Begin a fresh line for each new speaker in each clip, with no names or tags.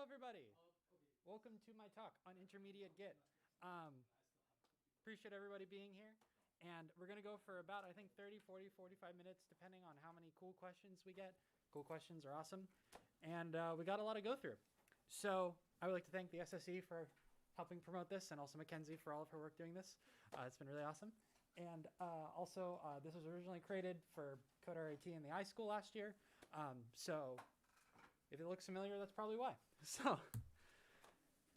everybody. Welcome to my talk on intermediate Git. Appreciate everybody being here. And we're going to go for about, I think, 30, 40, 45 minutes, depending on how many cool questions we get. Cool questions are awesome. And we got a lot to go through. So I would like to thank the SSE for helping promote this, and also Mackenzie for all of her work doing this. It's been really awesome. And also, this was originally created for Code RIT in the iSchool last year. So if it looks familiar, that's probably why. So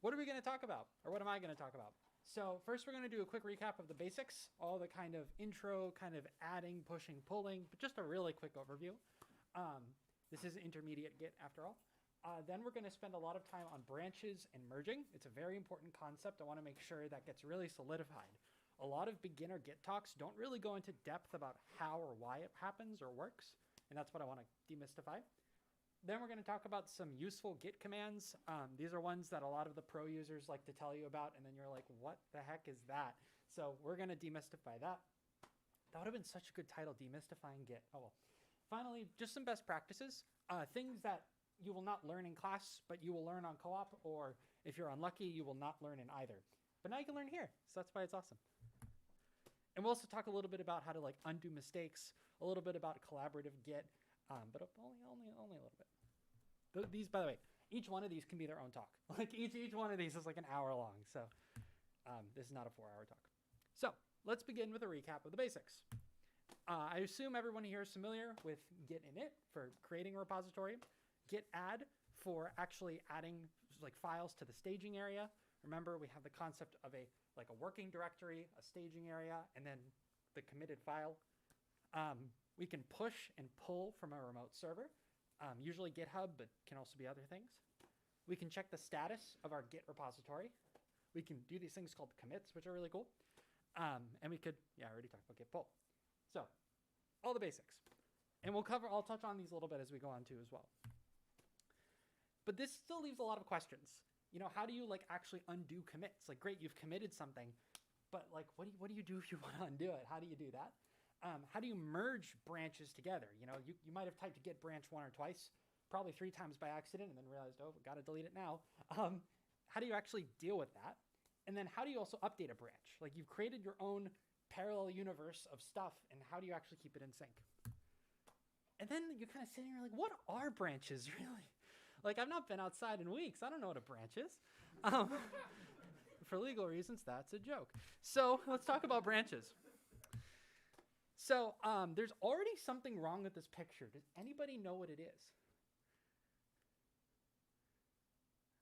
what are we going to talk about? Or what am I going to talk about? So first, we're going to do a quick recap of the basics, all the kind of intro, kind of adding, pushing, pulling, but just a really quick overview. This is intermediate Git after all. Then we're going to spend a lot of time on branches and merging. It's a very important concept. I want to make sure that gets really solidified. A lot of beginner Git talks don't really go into depth about how or why it happens or works, and that's what I want to demystify. Then we're going to talk about some useful Git commands. These are ones that a lot of the pro users like to tell you about, and then you're like, what the heck is that? So we're going to demystify that. That would have been such a good title, Demystifying Git. Oh well. Finally, just some best practices, things that you will not learn in class, but you will learn on co-op, or if you're unlucky, you will not learn in either. But now you can learn here, so that's why it's awesome. And we'll also talk a little bit about how to like undo mistakes, a little bit about collaborative Git, but only a little bit. These, by the way, each one of these can be their own talk. Like each one of these is like an hour long, so this is not a 4-hour talk. So let's begin with a recap of the basics. I assume everyone here is familiar with Git init for creating a repository, Git add for actually adding like files to the staging area. Remember, we have the concept of a working directory, a staging area, and then the committed file. We can push and pull from a remote server, usually GitHub, but can also be other things. We can check the status of our Git repository. We can do these things called commits, which are really cool. And we could, I already talked about Git pull. So all the basics. And I'll touch on these a little bit as we go on too as well. But this still leaves a lot of questions. You know, how do you actually undo commits? Like, great, you've committed something, but what do you do if you want to undo it? How do you do that? How do you merge branches together? You know, you might have typed git branch 1 or twice, probably 3 times by accident, and then realized, oh, got to delete it now. How do you actually deal with that? And then how do you also update a branch? Like, you've created your own parallel universe of stuff, and how do you actually keep it in sync? And then you're kind of sitting here like, what are branches really? Like, I've not been outside in weeks. I don't know what a branch is. For legal reasons, that's a joke. So let's talk about branches. So there's already something wrong with this picture. Does anybody know what it is?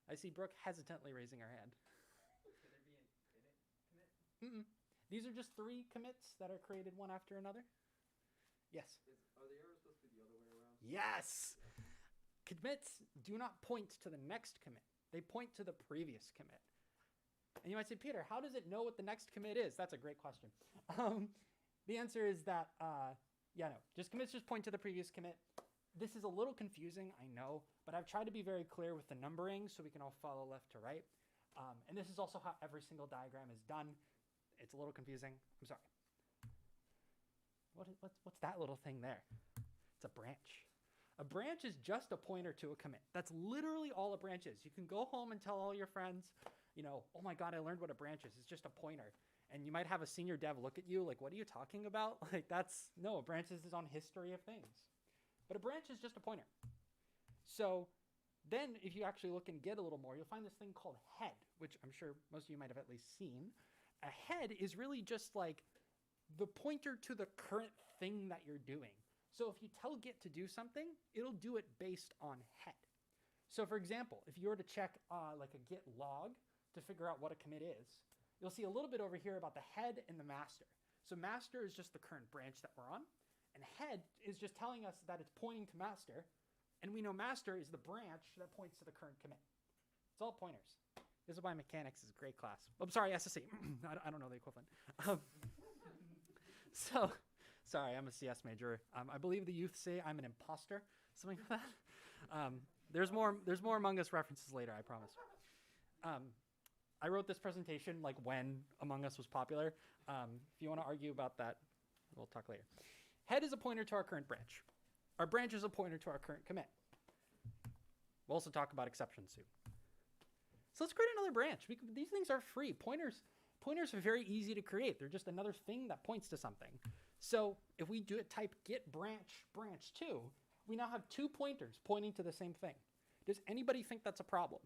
I see Brooke hesitantly raising her hand.
Could there be an init commit?
These are just 3 commits that are created one after another. Yes?
Are the arrows supposed to be the other way around?
Yes! Commits do not point to the next commit. They point to the previous commit. And you might say, Peter, how does it know what the next commit is? That's a great question. The answer is that, no, commits just point to the previous commit. This is a little confusing, I know, but I've tried to be very clear with the numbering so we can all follow left to right. And this is also how every single diagram is done. It's a little confusing. I'm sorry. What's that little thing there? It's a branch. A branch is just a pointer to a commit. That's literally all a branch is. You can go home and tell all your friends, oh my God, I learned what a branch is. It's just a pointer. And you might have a senior dev look at you like, what are you talking about? No, a branch is on history of things. But a branch is just a pointer. So then if you actually look in Git a little more, you'll find this thing called head, which I'm sure most of you might have at least seen. A head is really just like the pointer to the current thing that you're doing. So if you tell Git to do something, it'll do it based on head. So for example, if you were to check a Git log to figure out what a commit is, you'll see a little bit over here about the head and the master. So master is just the current branch that we're on, and head is just telling us that it's pointing to master, and we know master is the branch that points to the current commit. It's all pointers. This is why mechanics is a great class. I'm sorry, SSE. I don't know the equivalent. So, sorry, I'm a CS major. I believe the youth say I'm an imposter, something like that. There's more Among Us references later, I promise. I wrote this presentation when Among Us was popular. If you want to argue about that, we'll talk later. Head is a pointer to our current branch. Our branch is a pointer to our current commit. We'll also talk about exceptions soon. So let's create another branch. These things are free. Pointers are very easy to create. They're just another thing that points to something. So if we do it, type get branch 2, we now have 2 pointers pointing to the same thing. Does anybody think that's a problem?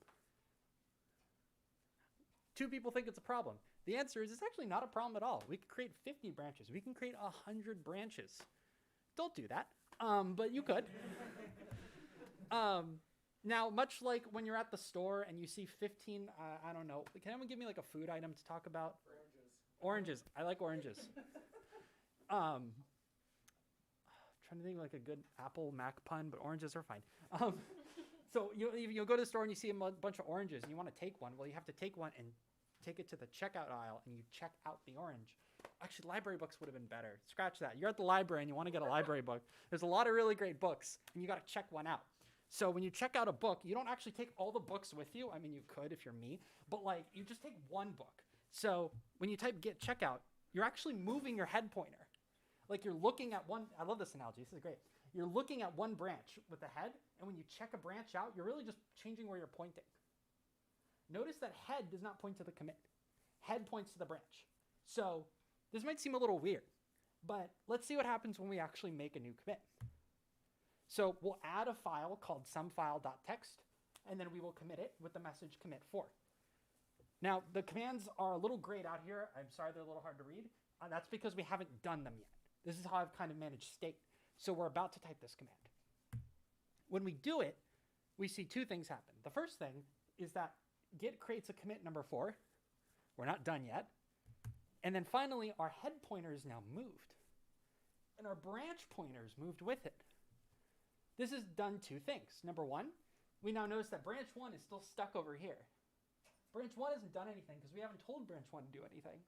2 people think it's a problem. The answer is it's actually not a problem at all. We can create 50 branches. We can create 100 branches. Don't do that, but you could. Now, much like when you're at the store and you see 15, I don't know, can anyone give me like a food item to talk about? Oranges. I like oranges. Trying to think of like a good Apple Mac pun, but oranges are fine. So you'll go to the store and you see a bunch of oranges and you want to take one. Well, you have to take one and take it to the checkout aisle and you check out the orange. Actually, library books would have been better. Scratch that. You're at the library and you want to get a library book. There's a lot of really great books and you got to check one out. So when you check out a book, you don't actually take all the books with you. I mean, you could if you're me, but like you just take one book. So when you type get checkout, you're actually moving your head pointer. Like you're looking at one, I love this analogy, this is great. You're looking at one branch with the head, and when you check a branch out, you're really just changing where you're pointing. Notice that head does not point to the commit. Head points to the branch. So this might seem a little weird, but let's see what happens when we actually make a new commit. So we'll add a file called somefile.txt, and then we will commit it with the message commit 4. Now, the commands are a little grayed out here. I'm sorry they're a little hard to read. That's because we haven't done them yet. This is how I've kind of managed state. So we're about to type this command. When we do it, we see 2 things happen. The first thing is that Git creates a commit number 4. We're not done yet. And then finally, our head pointer is now moved. And our branch pointer is moved with it. This has done 2 things. Number 1, we now notice that branch 1 is still stuck over here. Branch 1 hasn't done anything because we haven't told branch 1 to do anything.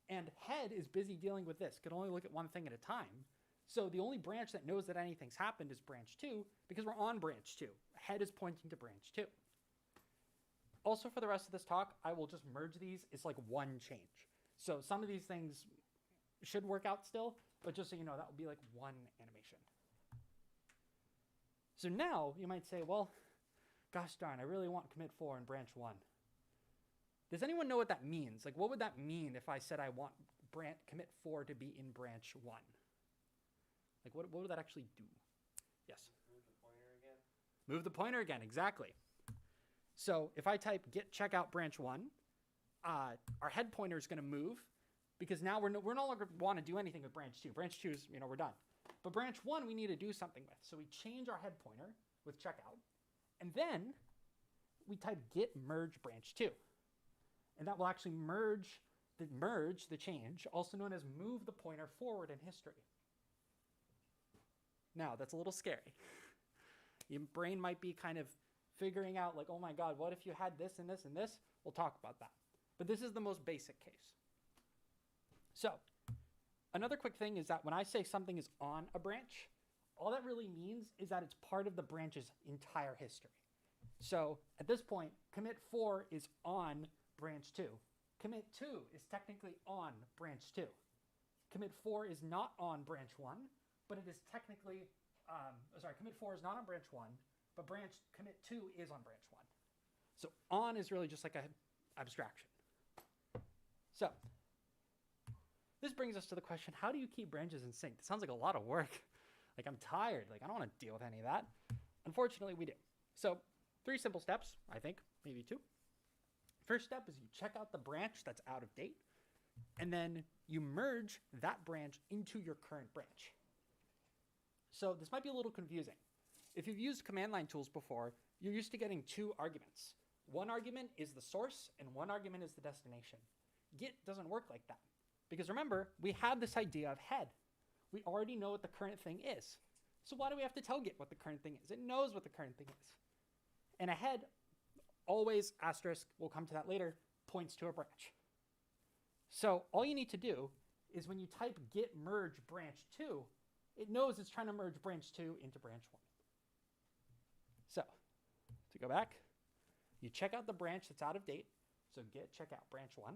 And head is busy dealing with this, could only look at one thing at a time. So the only branch that knows that anything's happened is branch 2 because we're on branch 2. Head is pointing to branch 2. Also for the rest of this talk, I will just merge these. It's like one change. So some of these things should work out still, but just so you know, that will be like one animation. So now you might say, well, gosh darn, I really want commit 4 in branch 1. Does anyone know what that means? Like, what would that mean if I said I want commit 4 to be in branch 1? Like, what would that actually do? Yes?
Move the pointer again.
Move the pointer again, exactly. So if I type get checkout branch 1, our head pointer is going to move because now we're no longer want to do anything with branch 2. Branch 2 is, we're done. But branch 1 we need to do something with. So we change our head pointer with checkout, and then we type get merge branch 2. And that will actually merge the change, also known as move the pointer forward in history. Now, that's a little scary. Your brain might be kind of figuring out like, oh my God, what if you had this and this and this? We'll talk about that. But this is the most basic case. So another quick thing is that when I say something is on a branch, all that really means is that it's part of the branch's entire history. So at this point, commit 4 is on branch 2. Commit 2 is technically on branch 2. Commit 4 is not on branch 1, but it is technically, commit 4 is not on branch 1, but commit 2 is on branch 1. So on is really just like an abstraction. So this brings us to the question, how do you keep branches in sync? It sounds like a lot of work. Like I'm tired, like I don't want to deal with any of that. Unfortunately, we do. So 3 simple steps, I think, maybe 2. First step is you check out the branch that's out of date, and then you merge that branch into your current branch. So this might be a little confusing. If you've used command line tools before, you're used to getting 2 arguments. One argument is the source, and one argument is the destination. Git doesn't work like that. Because remember, we have this idea of head. We already know what the current thing is. So why do we have to tell Git what the current thing is? It knows what the current thing is. And a head, always, asterisk, we'll come to that later, points to a branch. So all you need to do is when you type git merge branch 2, it knows it's trying to merge branch 2 into branch 1. So to go back, you check out the branch that's out of date. So git check out branch 1.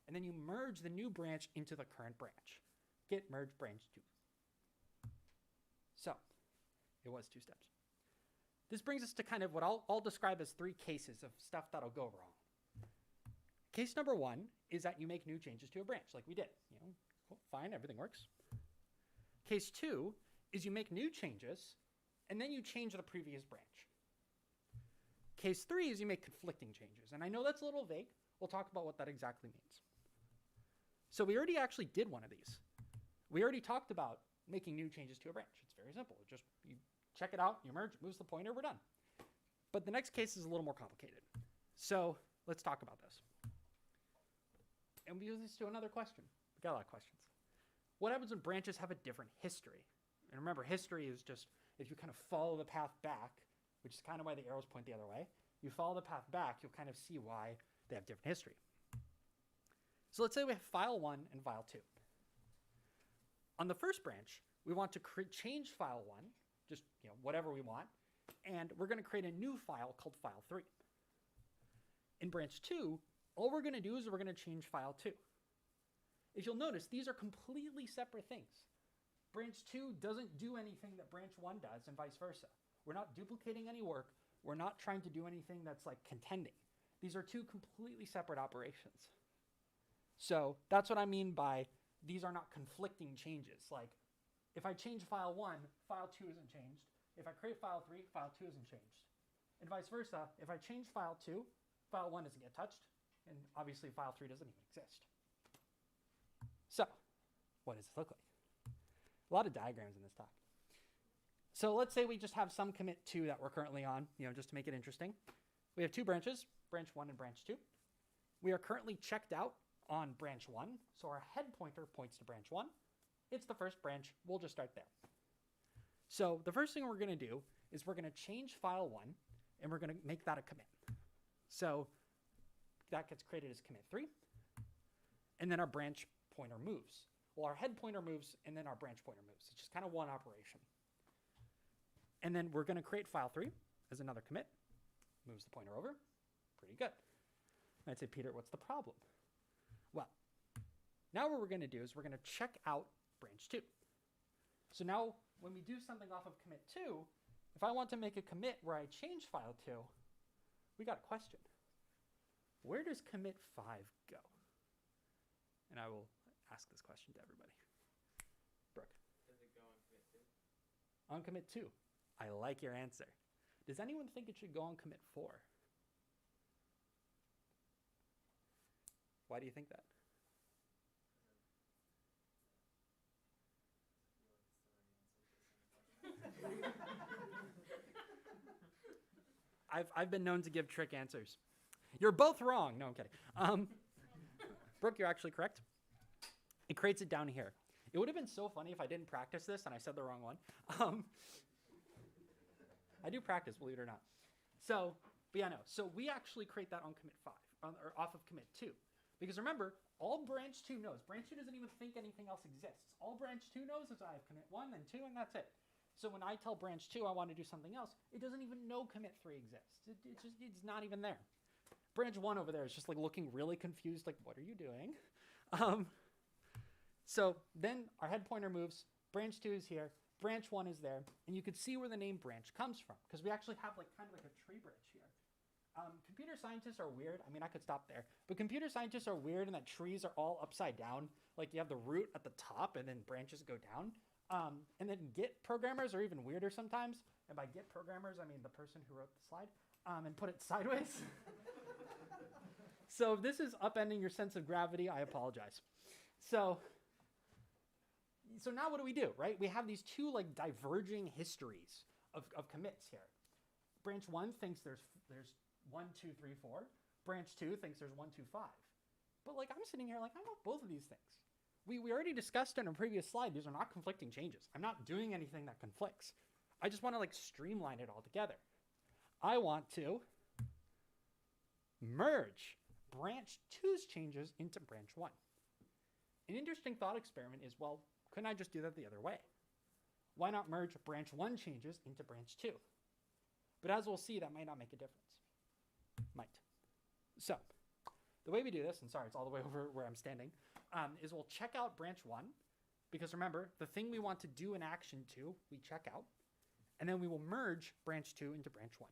And then you merge the new branch into the current branch. Git merge branch 2. So it was 2 steps. this brings us to kind of what I'll describe as 3 cases of stuff that'll go wrong. Case number 1 is that you make new changes to a branch like we did. Cool, fine, everything works. Case 2 is you make new changes and then you change the previous branch. Case 3 is you make conflicting changes. And I know that's a little vague. We'll talk about what that exactly means. So we already actually did one of these. We already talked about making new changes to a branch. It's very simple. Just you check it out, you merge, it moves the pointer, we're done. But the next case is a little more complicated. So let's talk about this. And we use this to another question. We got a lot of questions. What happens when branches have a different history? And remember, history is just if you kind of follow the path back, which is kind of why the arrows point the other way. You follow the path back, you'll kind of see why they have different history. So let's say we have file 1 and file 2. On the first branch, we want to change file 1, just whatever we want, and we're going to create a new file called file 3. In branch 2, all we're going to do is we're going to change file 2. If you'll notice, these are completely separate things. Branch 2 doesn't do anything that branch 1 does and vice versa. We're not duplicating any work. We're not trying to do anything that's like contending. These are 2 completely separate operations. So that's what I mean by these are not conflicting changes. Like if I change file 1, file 2 isn't changed. If I create file 3, file 2 isn't changed. And vice versa, if I change file 2, file 1 doesn't get touched. And obviously file 3 doesn't even exist. So what does this look like? A lot of diagrams in this talk. So let's say we just have some commit 2 that we're currently on, just to make it interesting. We have 2 branches, branch 1 and branch 2. We are currently checked out on branch 1, so our head pointer points to branch 1. It's the first branch. We'll just start there. So the first thing we're going to do is we're going to change file 1, and we're going to make that a commit. So that gets created as commit 3, and then our branch pointer moves. Well, our head pointer moves, and then our branch pointer moves. It's just kind of one operation. And then we're going to create file 3 as another commit. Moves the pointer over. Pretty good. And I'd say, Peter, what's the problem? Well, now what we're going to do is we're going to check out branch 2. So now when we do something off of commit 2, if I want to make a commit where I change file 2, we got a question. Where does commit 5 go? And I will ask this question to everybody. Brooke.
Does it go on commit 2?
On commit 2. I like your answer. Does anyone think it should go on commit 4? Why do you think that? I've been known to give trick answers. You're both wrong. No, I'm kidding. Brooke, you're actually correct. It creates it down here. It would have been so funny if I didn't practice this and I said the wrong one. I do practice, believe it or not. So, but yeah, no. So we actually create that on commit 5, or off of commit 2. Because remember, all branch 2 knows. Branch 2 doesn't even think anything else exists. All branch 2 knows is I have commit 1 and 2, and that's it. So when I tell branch 2 I want to do something else, it doesn't even know commit 3 exists. It's not even there. Branch 1 over there is just like looking really confused, like, what are you doing? So then our head pointer moves. Branch 2 is here. Branch 1 is there. And you can see where the name branch comes from, because we actually have like kind of like a tree branch here. Computer scientists are weird. I mean, I could stop there. But computer scientists are weird in that trees are all upside down. Like you have the root at the top and then branches go down. And then Git programmers are even weirder sometimes. And by Git programmers, I mean the person who wrote the slide and put it sideways. So if this is upending your sense of gravity, I apologize. So now what do, right? We have these 2 like diverging histories of commits here. Branch 1 thinks there's 1, 2, 3, 4. Branch 2 thinks there's 1, 2, 5. But like I'm sitting here like I want both of these things. We already discussed in a previous slide, these are not conflicting changes. I'm not doing anything that conflicts. I just want to like streamline it all together. I want to merge branch 2's changes into branch 1. An interesting thought experiment is, well, couldn't I just do that the other way? Why not merge branch 1 changes into branch 2? But as we'll see, that might not make a difference. Might. So the way we do this, and sorry, it's all the way over where I'm standing, is we'll check out branch 1, because remember, the thing we want to do an action to, we check out, And then we will merge branch 2 into branch 1.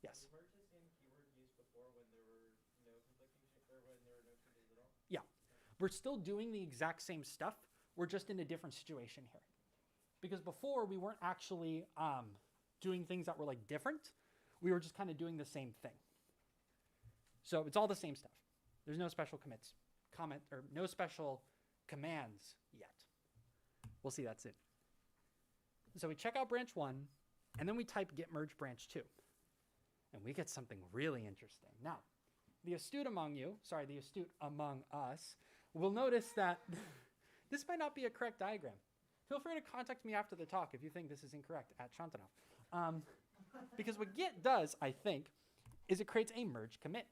Yes?
Was merge the same keyword used before when there were no conflicting or when there were no changes at all?
Yeah. We're still doing the exact same stuff. We're just in a different situation here. Because before, we weren't actually doing things that were like different. We were just kind of doing the same thing. So it's all the same stuff. There's no special no special commands yet. We'll see that soon. So we check out branch 1, and then we type git merge branch 2. And we get something really interesting. Now, the astute among us will notice that this might not be a correct diagram. Feel free to contact me after the talk if you think this is incorrect at Shantanu. Because what git does, I think, is it creates a merge commit.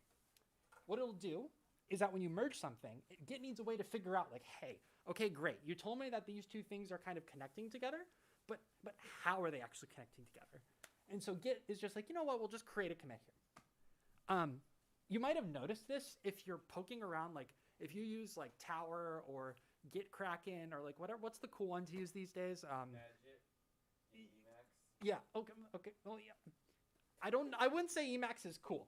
What it'll do is that when you merge something, git needs a way to figure out, like, hey, okay, great. You told me that these two things are kind of connecting together, but how are they actually connecting together? And so git is just like, you know what, we'll just create a commit here. You might have noticed this if you're poking around, like if you use like Tower or Git Kraken or like whatever. What's the cool one to use these days?
Gadget, Emacs.
Yeah. Okay. Well, yeah. I wouldn't say Emacs is cool.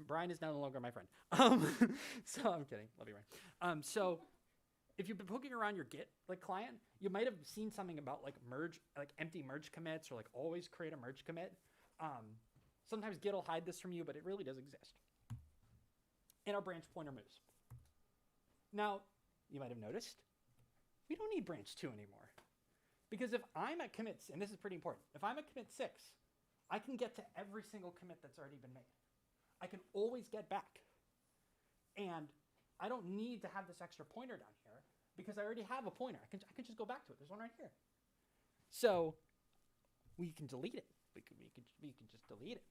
Brian is no longer my friend. So I'm kidding. Love you, Brian. So if you've been poking around your Git like client, you might have seen something about like merge, like empty merge commits, or like always create a merge commit. Sometimes Git will hide this from you, but it really does exist. And our branch pointer moves. Now, you might have noticed, we don't need branch 2 anymore. Because if I'm at commits, and this is pretty important, if I'm at commit 6, I can get to every single commit that's already been made. I can always get back. And I don't need to have this extra pointer down here because I already have a pointer. I can just go back to it. There's one right here. So we can delete it. We can just delete it.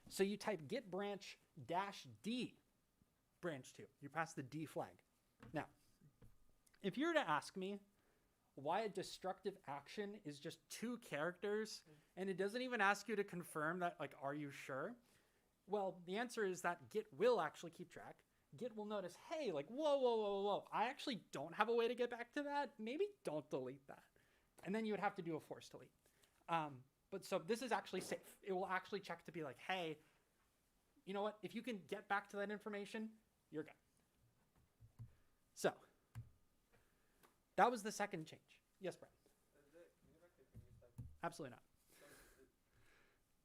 So you type git branch -d branch 2. You pass the D flag. Now, if you were to ask me why a destructive action is just 2 characters and it doesn't even ask you to confirm that, like, are you sure? Well, the answer is that Git will actually keep track. Git will notice, hey, like, whoa. I actually don't have a way to get back to that. Maybe don't delete that. And then you would have to do a force delete. But so this is actually safe. It will actually check to be like, hey, you know what? If you can get back to that information, you're good. So that was the second change. Yes, Brett?
Can you go back to the previous slide?
Absolutely not.
So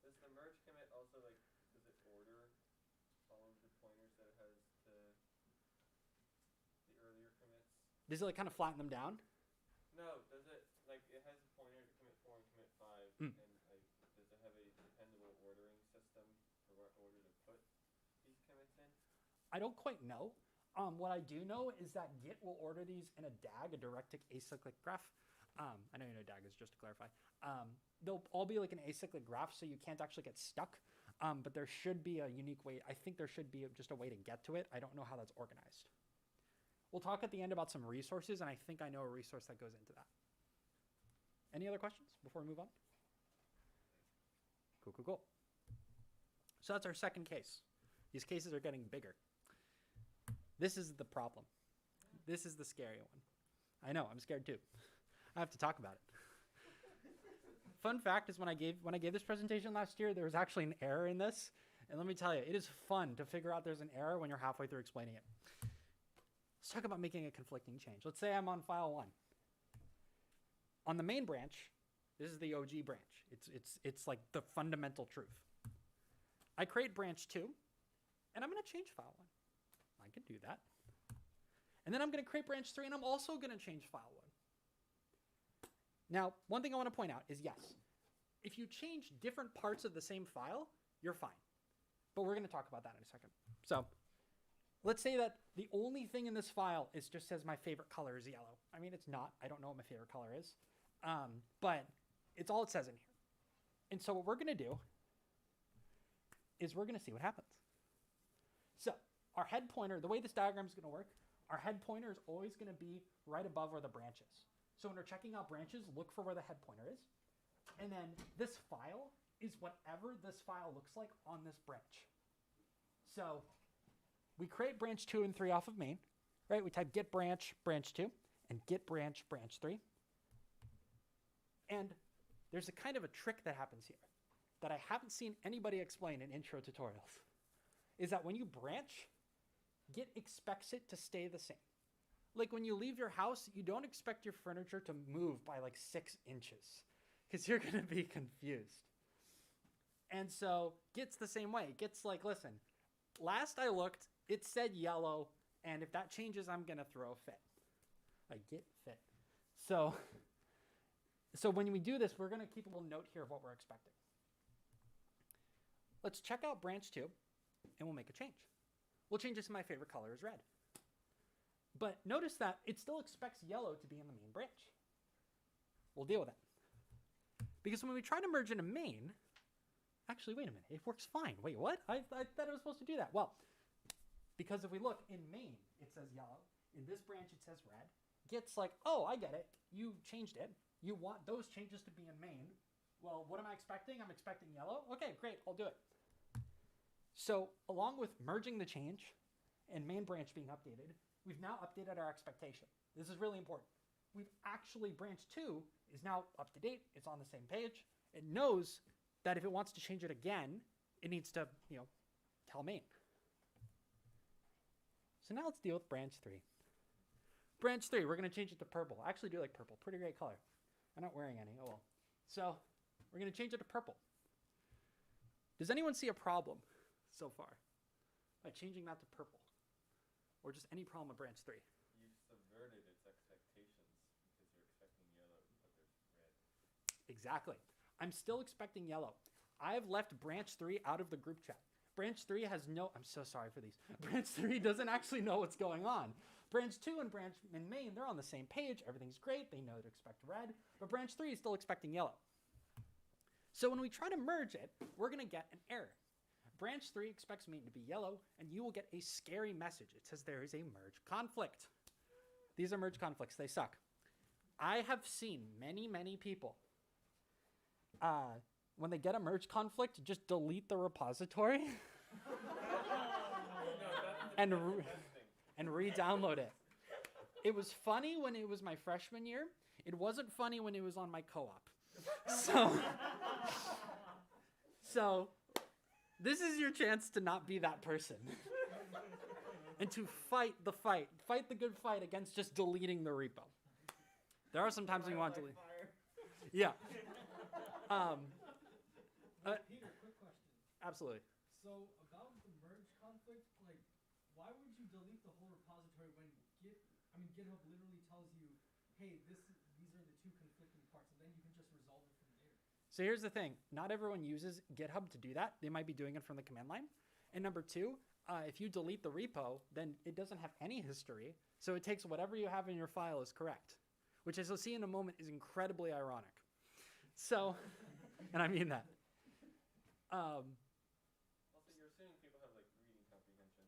does the merge commit also, like, does it order all of the pointers that it has to the earlier commits?
Does it like kind of flatten them down?
No, does it, like, it has a pointer to commit 4 and commit 5, and like, does it have a dependable ordering system for what order to put these commits in?
I don't quite know. What I do know is that Git will order these in a DAG, a directed acyclic graph. I know you know DAG is, just to clarify. They'll all be like an acyclic graph, so you can't actually get stuck. But there should be a unique way. I think there should be just a way to get to it. I don't know how that's organized. We'll talk at the end about some resources, and I think I know a resource that goes into that. Any other questions before we move on? Cool. So that's our second case. These cases are getting bigger. This is the problem. This is the scary one. I know, I'm scared too. I have to talk about it. Fun fact is when I gave this presentation last year, there was actually an error in this. And let me tell you, it is fun to figure out there's an error when you're halfway through explaining it. Let's talk about making a conflicting change. Let's say I'm on file 1. On the main branch, this is the OG branch. It's like the fundamental truth. I create branch 2, and I'm going to change file 1. I can do that. And then I'm going to create branch 3, and I'm also going to change file 1. Now, one thing I want to point out is, yes, if you change different parts of the same file, you're fine. But we're going to talk about that in a second. So let's say that the only thing in this file is just says my favorite color is yellow. I mean, it's not. I don't know what my favorite color is. But it's all it says in here. And so what we're going to do is we're going to see what happens. So our head pointer, the way this diagram is going to work, our head pointer is always going to be right above where the branch is. So when we're checking out branches, look for where the head pointer is. And then this file is whatever this file looks like on this branch. So we create branch 2 and 3 off of main, right? We type git branch 2 and git branch 3. And there's a kind of a trick that happens here that I haven't seen anybody explain in intro tutorials, is that when you branch, Git expects it to stay the same. Like when you leave your house, you don't expect your furniture to move by like 6 inches because you're going to be confused. And so Git's the same way. Git's like, listen, last I looked, it said yellow, and if that changes, I'm going to throw a fit. Like Git fit. So when we do this, we're going to keep a little note here of what we're expecting. Let's check out branch 2, and we'll make a change. We'll change this to my favorite color is red. But notice that it still expects yellow to be in the main branch. We'll deal with that. Because when we try to merge into main, actually, wait a minute, it works fine. Wait, what? I thought it was supposed to do that. Well, because if we look in main, it says yellow. In this branch, it says red. Git's like, oh, I get it. You changed it. You want those changes to be in main. Well, what am I expecting? I'm expecting yellow. Okay, great, I'll do it. So along with merging the change and main branch being updated, we've now updated our expectation. This is really important. We've actually, branch 2 is now up to date. It's on the same page. It knows that if it wants to change it again, it needs to, tell main. So now let's deal with branch 3. Branch 3, we're going to change it to purple. I actually do like purple. Pretty great color. I'm not wearing any. Oh well. So we're going to change it to purple. Does anyone see a problem so far by changing that to purple? Or just any problem with branch 3?
You've subverted its expectations because you're expecting yellow, but there's red.
Exactly. I'm still expecting yellow. I have left branch 3 out of the group chat. Branch 3 has no, I'm so sorry for these. Branch 3 doesn't actually know what's going on. Branch 2 and branch in main, they're on the same page. Everything's great. They know to expect red. But branch 3 is still expecting yellow. So when we try to merge it, we're going to get an error. Branch 3 expects main to be yellow, and you will get a scary message. It says there is a merge conflict. These are merge conflicts. They suck. I have seen many, many people, when they get a merge conflict, just delete the repository and re-download it. It was funny when it was my freshman year. It wasn't funny when it was on my co-op. So this is your chance to not be that person and to fight the good fight against just deleting the repo. There are some times when you want to delete. Yeah.
Peter, quick question.
Absolutely.
So about the merge conflict, like, why would you delete the whole repository when GitHub literally tells you, hey, these are the two conflicting parts, and then you can just resolve it from there?
So here's the thing. Not everyone uses GitHub to do that. They might be doing it from the command line. And number 2, if you delete the repo, then it doesn't have any history. So it takes whatever you have in your file is correct, which, as you'll see in a moment, is incredibly ironic. So, and I mean that.
Also, you're assuming people have like reading comprehension.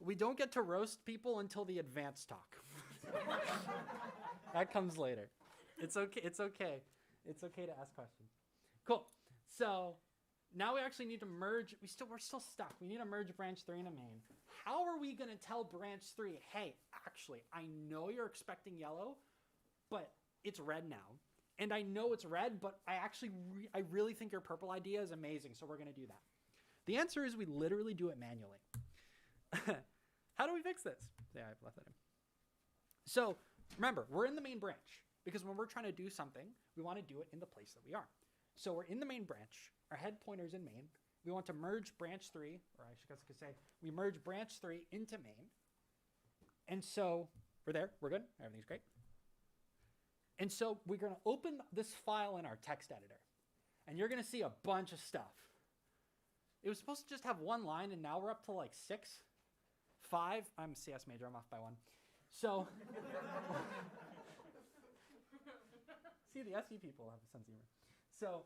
We don't get to roast people until the advanced talk. That comes later. It's okay. It's okay. It's okay to ask questions. Cool. So now we actually need to merge. We're still stuck. We need to merge branch 3 into main. How are we going to tell branch 3, hey, actually, I know you're expecting yellow, but it's red now. And I know it's red, but I really think your purple idea is amazing, so we're going to do that. The answer is we literally do it manually. How do we fix this? Yeah, I've left that in. So remember, we're in the main branch because when we're trying to do something, we want to do it in the place that we are. So we're in the main branch. Our head pointer's in main. We want to merge branch 3, or I guess I could say we merge branch 3 into main. And so we're there. We're good. Everything's great. And so we're going to open this file in our text editor. And you're going to see a bunch of stuff. It was supposed to just have 1 line, and now we're up to like 6, 5. I'm a CS major. I'm off by 1. So, see, the SE people have a sense of humor. So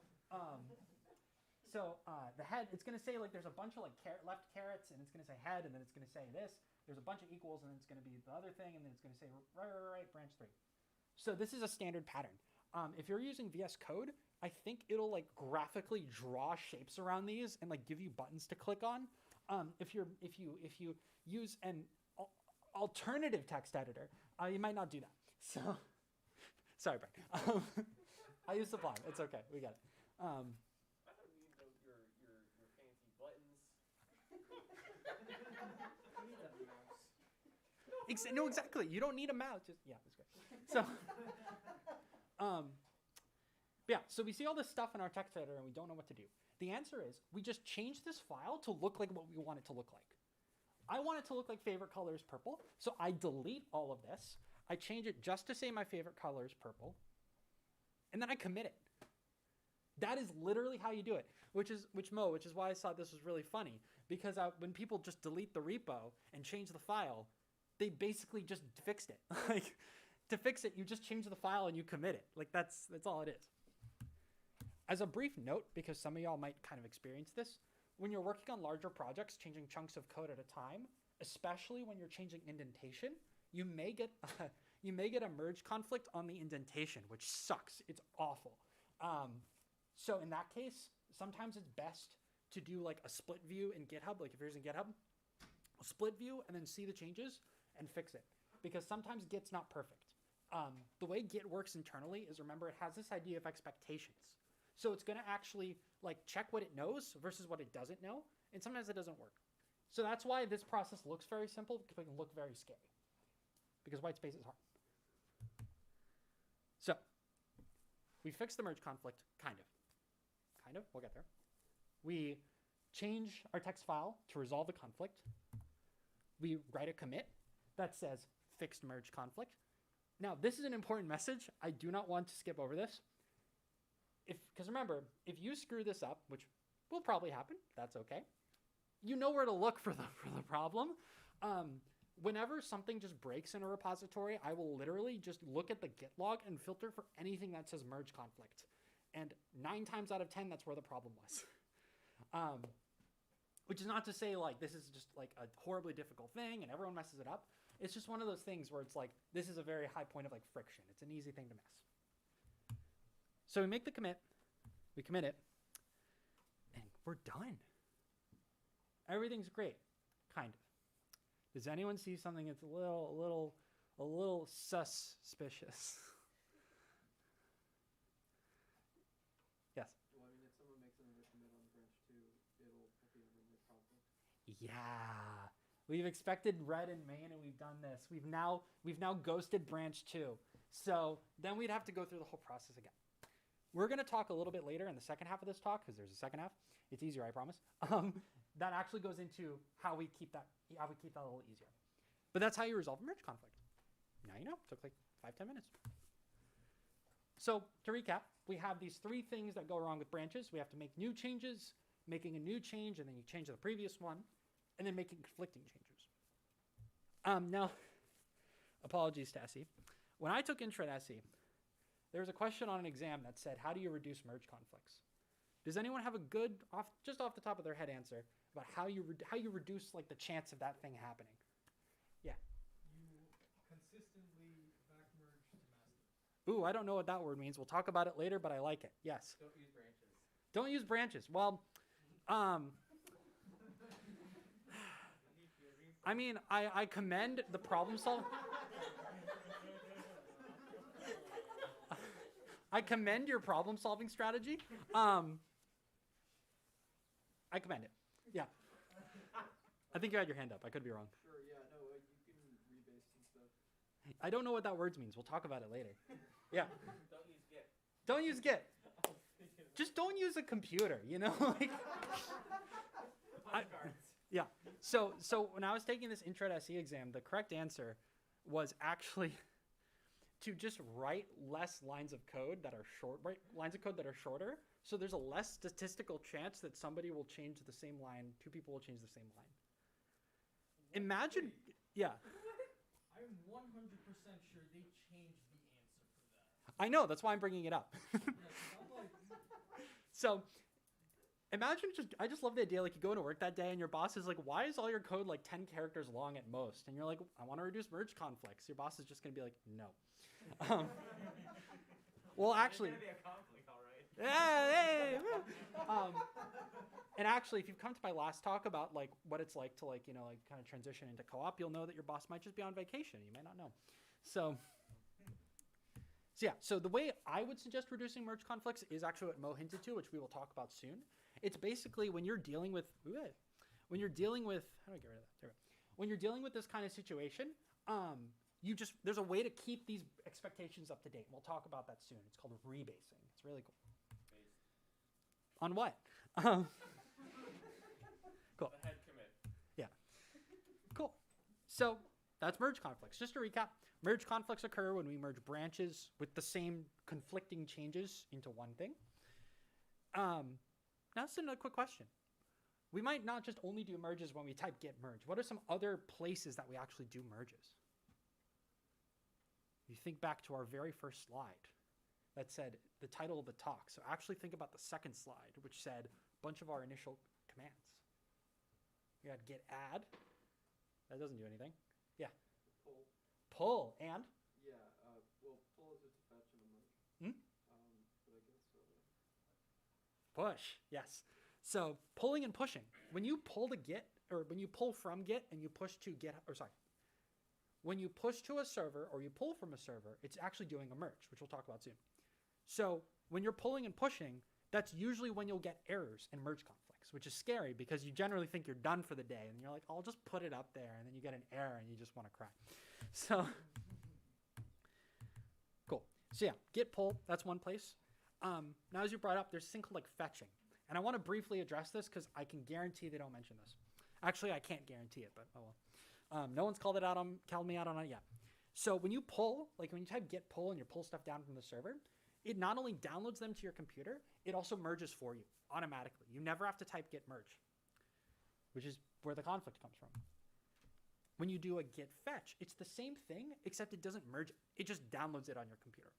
the head, it's going to say, like, there's a bunch of, like, left carets, and it's going to say head, and then it's going to say this. There's a bunch of equals, and then it's going to be the other thing, and then it's going to say right, branch 3. So this is a standard pattern. If you're using VS Code, I think it'll like graphically draw shapes around these and like give you buttons to click on. If you use an alternative text editor, You might not do that. So, sorry, Brian. I use Sublime. It's okay. We got it.
I don't need your fancy buttons.
You need that mouse.
No, exactly. You don't need a mouse. Just yeah, that's great. So, yeah. So we see all this stuff in our text editor, and we don't know what to do. The answer is we just change this file to look like what we want it to look like. I want it to look like favorite color is purple, so I delete all of this. I change it just to say my favorite color is purple, and then I commit it. That is literally how you do it, which is why I thought this was really funny, because when people just delete the repo and change the file, they basically just fixed it. Like, to fix it, you just change the file and you commit it. Like, that's all it is. As a brief note, because some of y'all might kind of experience this, when you're working on larger projects, changing chunks of code at a time, especially when you're changing indentation, you may get a merge conflict on the indentation, which sucks. It's awful. So in that case, sometimes it's best to do like a split view in GitHub. Like if you're using GitHub, a split view and then see the changes and fix it. Because sometimes Git's not perfect. The way Git works internally is, remember, it has this idea of expectations. So it's going to actually like check what it knows versus what it doesn't know. And sometimes it doesn't work. So that's why this process looks very simple, because it can look very scary. Because white space is hard. So we fix the merge conflict, kind of. We'll get there. We change our text file to resolve the conflict. We write a commit that says fixed merge conflict. Now, this is an important message. I do not want to skip over this. Because remember, if you screw this up, which will probably happen, that's okay. You know where to look for the problem. Whenever something just breaks in a repository, I will literally just look at the Git log and filter for anything that says merge conflict. And 9 times out of 10, that's where the problem was. Which is not to say like this is just like a horribly difficult thing and everyone messes it up. It's just one of those things where it's like this is a very high point of like friction. It's an easy thing to miss. So we make the commit, we commit it, and we're done. Everything's great, kind of. Does anyone see something that's a little suspicious? Yes.
Well, I mean, if someone makes another commit on branch 2, it'll at the end of the conflict.
Yeah. We've expected red and main, and we've done this. We've now ghosted branch 2. So then we'd have to go through the whole process again. We're going to talk a little bit later in the second half of this talk, because there's a second half. It's easier, I promise. That actually goes into how we keep that a little easier. But that's how you resolve a merge conflict. Now you know. It took like 5-10 minutes. So to recap, we have these 3 things that go wrong with branches. We have to make new changes, making a new change, and then you change the previous one, and then making conflicting changes. Now, apologies to SE. When I took intro to SE, there was a question on an exam that said, how do you reduce merge conflicts? Does anyone have a good, just off the top of their head answer about how you reduce like the chance of that thing happening? Yeah.
You consistently back merge to master.
Ooh, I don't know what that word means. We'll talk about it later, but I like it. Yes.
Don't use branches.
Don't use branches. Well, I mean, I commend the problem solving. I commend your problem solving strategy. I commend it. Yeah. I think you had your hand up. I could be wrong.
Sure, yeah, no, you can rebase and stuff.
I don't know what that word means. We'll talk about it later. Yeah.
Don't use Git.
Don't use Git. Just don't use a computer, you know? Like, yeah. So when I was taking this intro to SE exam, the correct answer was actually to just write less lines of code that are lines of code that are shorter. So there's a less statistical chance that somebody will change the same line. 2 people will change the same line. Imagine, yeah.
I'm 100% sure they changed the answer for that.
I know, that's why I'm bringing it up.
Yeah, 'cause I'm like,
So imagine I just love the idea, like you go into work that day and your boss is like, why is all your code like 10 characters long at most? And you're like, I want to reduce merge conflicts. Your boss is just going to be like, no. Well, actually,
There's gonna be a conflict, all right.
hey, and actually, if you've come to my last talk about like what it's like to like, you know, like kind of transition into co-op, you'll know that your boss might just be on vacation. You might not know. So the way I would suggest reducing merge conflicts is actually what Mo hinted to, which we will talk about soon. It's basically when you're dealing with, how do I get rid of that? There we go. When you're dealing with this kind of situation, there's a way to keep these expectations up to date. We'll talk about that soon. It's called rebasing. It's really cool. On what? Cool.
The head commit.
Yeah. Cool. So that's merge conflicts. Just to recap, merge conflicts occur when we merge branches with the same conflicting changes into one thing. Now that's another quick question. We might not just only do merges when we type git merge. What are some other places that we actually do merges? You think back to our very first slide that said the title of the talk. So actually think about the second slide, which said a bunch of our initial commands. We had git add. That doesn't do anything. Yeah. Pull and?
Yeah, pull is just a fetch and a merge. But I guess
Push, yes. So pulling and pushing. When you pull to Git, or when you pull from Git and you push to Git, when you push to a server or you pull from a server, it's actually doing a merge, which we'll talk about soon. So when you're pulling and pushing, that's usually when you'll get errors and merge conflicts, which is scary because you generally think you're done for the day and you're like, I'll just put it up there, and then you get an error and you just want to cry. So cool. So yeah, git pull, that's one place. Now as you brought up, there's this thing called like fetching. And I want to briefly address this because I can guarantee they don't mention this. Actually, I can't guarantee it, but oh well. No one's called me out on it yet. So when you pull, like when you type git pull and you pull stuff down from the server, it not only downloads them to your computer, it also merges for you automatically. You never have to type git merge, which is where the conflict comes from. When you do a git fetch, it's the same thing, except it doesn't merge it. It just downloads it on your computer.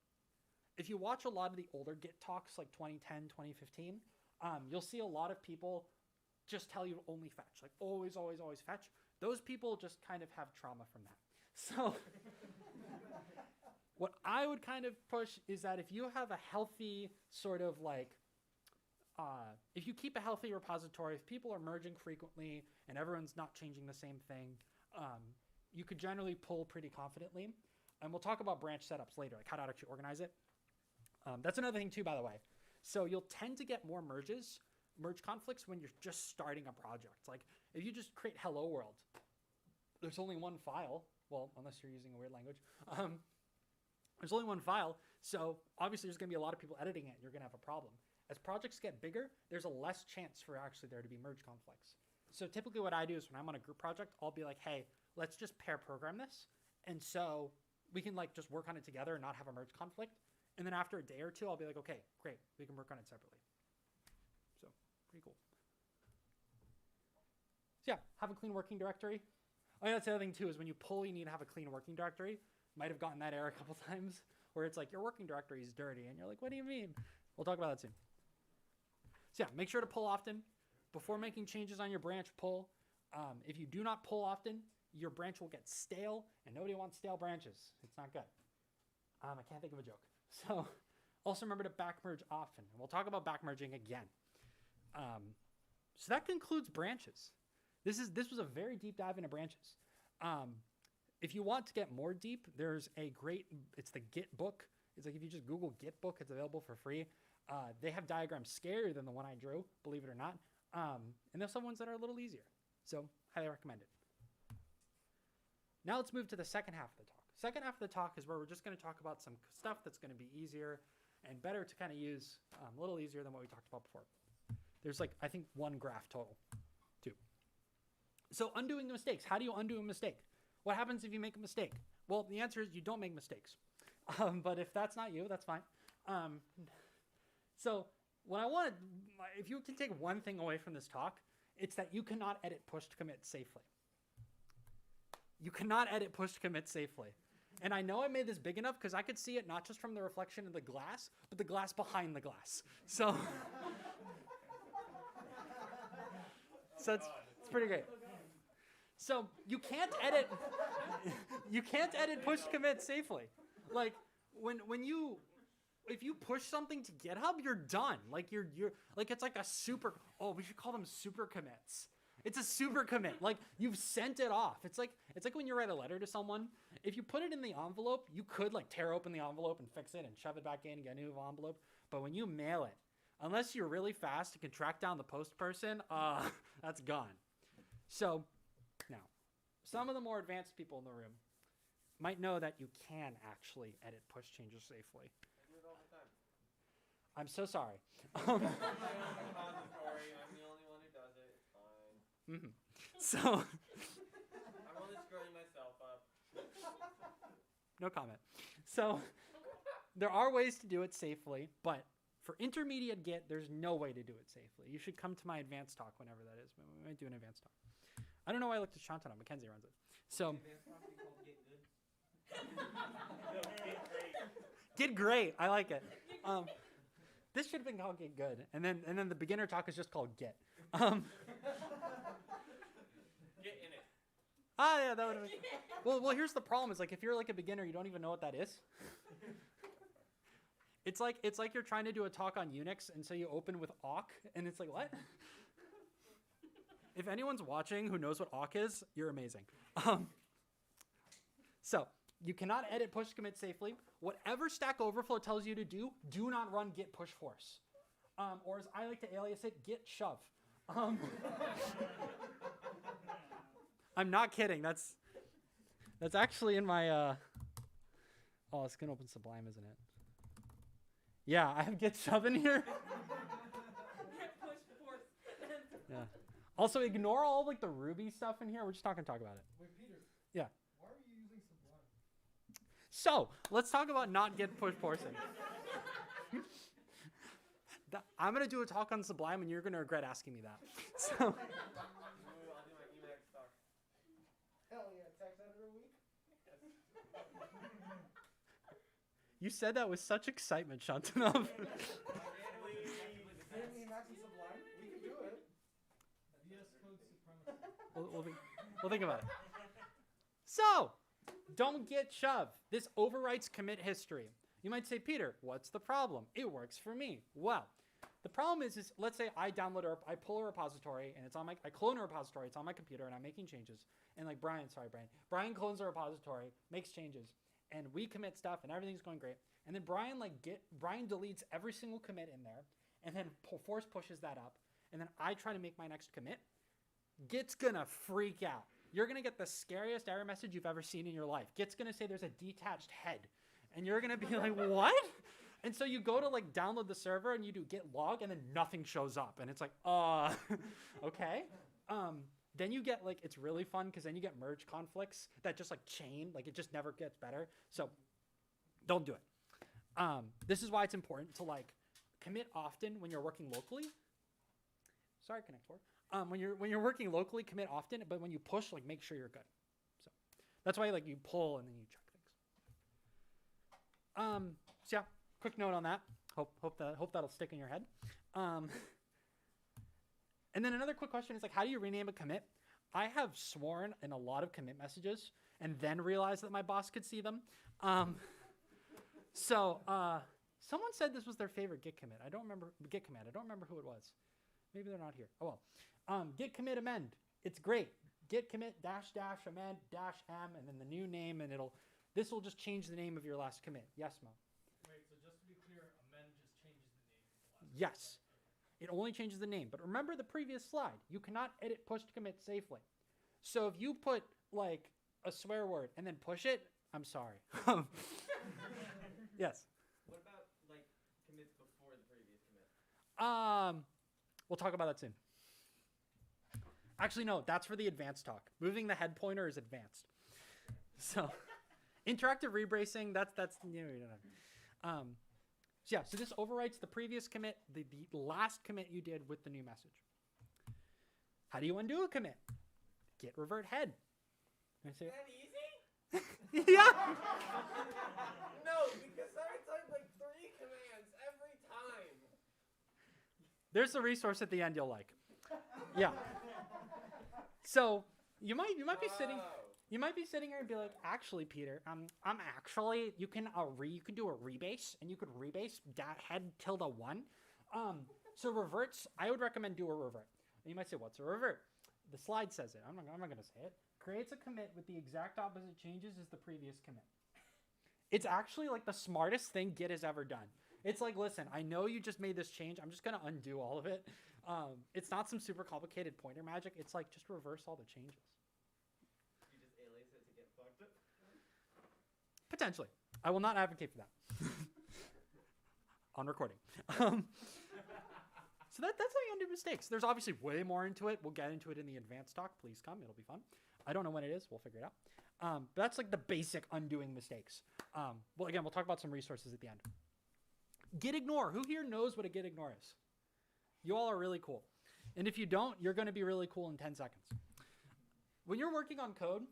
If you watch a lot of the older git talks, like 2010, 2015, you'll see a lot of people just tell you only fetch, like always, always, always fetch. Those people just kind of have trauma from that. So what I would kind of push is that if you have a healthy sort of like, if you keep a healthy repository, if people are merging frequently and everyone's not changing the same thing, you could generally pull pretty confidently. And we'll talk about branch setups later, like how to actually organize it. That's another thing too, by the way. So you'll tend to get more merge conflicts when you're just starting a project. Like if you just create hello world, there's only one file. Well, unless you're using a weird language. There's only one file. So obviously there's going to be a lot of people editing it and you're going to have a problem. As projects get bigger, there's a less chance for actually there to be merge conflicts. So typically what I do is when I'm on a group project, I'll be like, hey, let's just pair program this. And so we can like just work on it together and not have a merge conflict. And then after a day or two, I'll be like, okay, great. We can work on it separately. So pretty cool. So yeah, have a clean working directory. Oh yeah, that's the other thing too, is when you pull, you need to have a clean working directory. Might have gotten that error a couple times where it's like your working directory is dirty and you're like, what do you mean? We'll talk about that soon. So yeah, make sure to pull often. Before making changes on your branch, pull. If you do not pull often, your branch will get stale and nobody wants stale branches. It's not good. I can't think of a joke. So also remember to back merge often. And we'll talk about back merging again. So that concludes branches. This was a very deep dive into branches. If you want to get more deep, there's it's the Git book. It's like if you just Google Git book, it's available for free. They have diagrams scarier than the one I drew, believe it or not. And there's some ones that are a little easier. So highly recommend it. Now let's move to the second half of the talk. Second half of the talk is where we're just going to talk about some stuff that's going to be easier and better to kind of use, a little easier than what we talked about before. There's like, I think, one graph total, too. So undoing mistakes. How do you undo a mistake? What happens if you make a mistake? Well, the answer is you don't make mistakes. But if that's not you, that's fine. So what I wanted, if you can take one thing away from this talk, it's that you cannot edit push to commit safely. You cannot edit push to commit safely. And I know I made this big enough because I could see it not just from the reflection of the glass, but the glass behind the glass. So, it's pretty great. So you can't edit push to commit safely. Like if you push something to GitHub, you're done. Like you're like it's like a super. Oh, we should call them super commits. It's a super commit. Like you've sent it off. It's like when you write a letter to someone if you put it in the envelope, you could like tear open the envelope and fix it and shove it back in and get a new envelope. But when you mail it, unless you're really fast and can track down the post person, that's gone. So now, some of the more advanced people in the room might know that you can actually edit push changes safely.
I do it all the time.
I'm so sorry.
I'm my own repository. I'm the only one who does it. It's fine.
So,
I'm only screwing myself up.
no comment. So, there are ways to do it safely, but for intermediate Git, there's no way to do it safely. You should come to my advanced talk whenever that is. We might do an advanced talk. I don't know why I looked at Shantan on. Mackenzie runs it. So, Git great. I like it. This should have been called Git good, and then the beginner talk is just called Git.
Get in it.
Yeah, that would have been. Well, here's the problem: is like if you're like a beginner, you don't even know what that is. It's like you're trying to do a talk on Unix, and so you open with awk, and it's like what? If anyone's watching who knows what awk is, you're amazing. So you cannot edit push commit safely. Whatever Stack Overflow tells you to do not run git push force, or as I like to alias it, git shove. I'm not kidding. That's actually in my. Oh, it's gonna open Sublime, isn't it? Yeah, I have git shove in here. Yeah. Also, ignore all like the Ruby stuff in here. We're just not gonna talk about it.
Wait, Peter.
Yeah.
Why are you using Sublime?
So let's talk about not git push forcing. I'm gonna do a talk on Sublime, and you're gonna regret asking me that. So.
I'll do my Emacs talk.
Hell yeah, text editor week.
You said that with such excitement, Shantanov.
Emacs and Sublime? We can do it. VS Code supremacy.
We'll think about it. So, don't git shove. This overwrites commit history. You might say, Peter, what's the problem? It works for me. Well, the problem is let's say I pull a repository, and I clone a repository. It's on my computer, and I'm making changes. And like Brian clones a repository, makes changes, and we commit stuff, and everything's going great. And then Brian deletes every single commit in there, and then force pushes that up. And then I try to make my next commit. Git's gonna freak out. You're gonna get the scariest error message you've ever seen in your life. Git's gonna say there's a detached head, and you're gonna be like, what? And so you go to like download the server and you do git log, and then nothing shows up, and it's like, okay. Then you get like, it's really fun because then you get merge conflicts that just like chain, like it just never gets better. So don't do it. This is why it's important to like commit often when you're working locally. Sorry, Connect 4. When you're working locally, commit often, but when you push, like make sure you're good. So that's why like you pull and then you check things. So yeah, quick note on that. Hope that'll stick in your head. And then another quick question is like, how do you rename a commit? I have sworn in a lot of commit messages and then realized that my boss could see them. Someone said this was their favorite git commit. I don't remember git command. I don't remember who it was. Maybe they're not here. Oh well. Git commit amend. It's great. Git commit -- amend -m and then the new name, and this will just change the name of your last commit. Yes, Mo.
Wait, so just to be clear, amend just changes the name of the last.
Yes. It only changes the name. But remember the previous slide. You cannot edit push to commit safely. So if you put like a swear word and then push it, I'm sorry. Yes.
What about like commits before the previous commit?
We'll talk about that soon. Actually, no, that's for the advanced talk. Moving the head pointer is advanced. So interactive rebracing, that's you know, you don't have. So yeah, so this overwrites the previous commit, the last commit you did with the new message. How do you undo a commit? Git revert head. Can I say
Is
it?
that easy?
Yeah.
No, because I type like 3 commands every time.
There's a resource at the end you'll like. Yeah. So you might be sitting.
Oh.
You might be sitting here and be like, actually, Peter, you can do a rebase, and you could rebase head ~1. So reverts, I would recommend do a revert. And you might say, what's a revert? The slide says it. I'm not going to say it. creates a commit with the exact opposite changes as the previous commit. It's actually like the smartest thing Git has ever done. It's like, listen, I know you just made this change. I'm just going to undo all of it. It's not some super complicated pointer magic. It's like just reverse all the changes.
You just alias it to get fucked up?
Potentially. I will not advocate for that. On recording. So that's how you undo mistakes. There's obviously way more into it. We'll get into it in the advanced talk. Please come. It'll be fun. I don't know when it is. We'll figure it out. But that's like the basic undoing mistakes. Well, again, we'll talk about some resources at the end. Git ignore. Who here knows what a git ignore is? You all are really cool. And if you don't, you're going to be really cool in 10 seconds. When you're working on code,